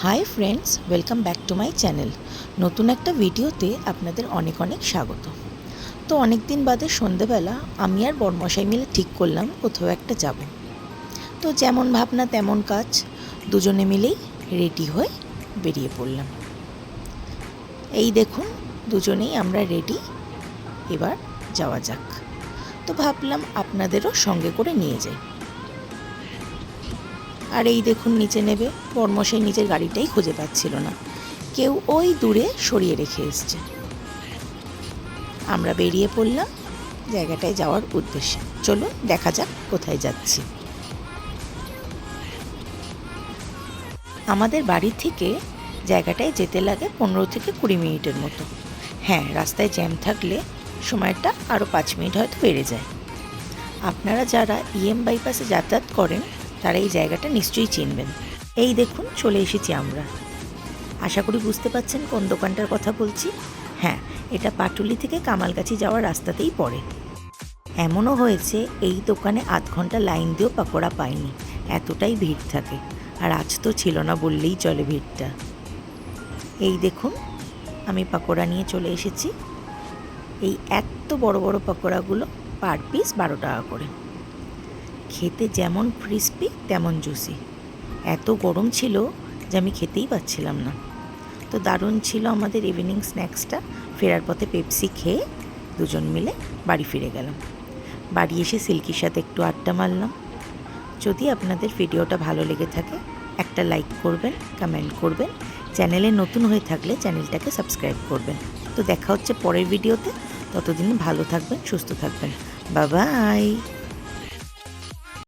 Hi friends, welcome back to my channel. নতুন একটা ভিডিওতে আপনাদের অনেক অনেক স্বাগত। তো অনেক দিন বাদে সন্ধেবেলা আমি আর বরমশাই মিলে ঠিক করলাম কোথাও একটা যাব। তো যেমন ভাবনা তেমন কাজ, দুজনে মিলেই রেডি হয়ে বেরিয়ে পড়লাম। এই দেখুন, দুজনেই আমরা রেডি, এবার যাওয়া যাক। তো ভাবলাম আপনাদেরও সঙ্গে করে নিয়ে যাই। আর এই দেখুন, নিচে নেবে বরমশাই নিজের গাড়িটাই খুঁজে পাচ্ছিল না, কেউ ওই দূরে সরিয়ে রেখে এসছে। আমরা বেরিয়ে পড়লাম জায়গাটায় যাওয়ার উদ্দেশ্যে। চলুন দেখা যাক কোথায় যাচ্ছি। আমাদের বাড়ি থেকে জায়গাটায় যেতে লাগে 15 থেকে 20 মিনিটের মতো। হ্যাঁ, রাস্তায় জ্যাম থাকলে সময়টা আরও 5 মিনিট হয়তো বেড়ে যায়। আপনারা যারা বাইপাসে যাতায়াত করেন তারা এই জায়গাটা নিশ্চয়ই চিনবেন। এই দেখুন, চলে এসেছি আমরা। আশা করি বুঝতে পারছেন কোন দোকানটার কথা বলছি। হ্যাঁ, এটা পাটুলি থেকে কামালগাছি যাওয়ার রাস্তাতেই পড়ে। এমনও হয়েছে এই দোকানে আধ ঘন্টা লাইন দিয়েও পাকোড়া পাইনি, এতটাই ভিড় থাকে। আর আজ তো ছিল না বললেই চলে ভিড়টা। এই দেখুন, আমি পাকোড়া নিয়ে চলে এসেছি। এই এত বড় বড় পাকোড়াগুলো পার পিস 12 টাকা করে। খেতে যেমন ক্রিস্পি তেমন জুসি। এত গরম ছিল যে আমি খেতেই পাচ্ছিলাম না। তো দারুণ ছিল আমাদের ইভিনিং স্ন্যাক্সটা। ফেরার পথে পেপসি খেয়ে দুজন মিলে বাড়ি ফিরে গেলাম। বাড়ি এসে সিল্কির সাথে একটু আড্ডা মারলাম। যদি আপনাদের ভিডিওটা ভালো লেগে থাকে একটা লাইক করবেন, কমেন্ট করবেন, চ্যানেলে নতুন হয়ে থাকলে চ্যানেলটাকে সাবস্ক্রাইব করবেন। তো দেখা হচ্ছে পরের ভিডিওতে। ততদিন ভালো থাকবেন, সুস্থ থাকবেন। Bye bye.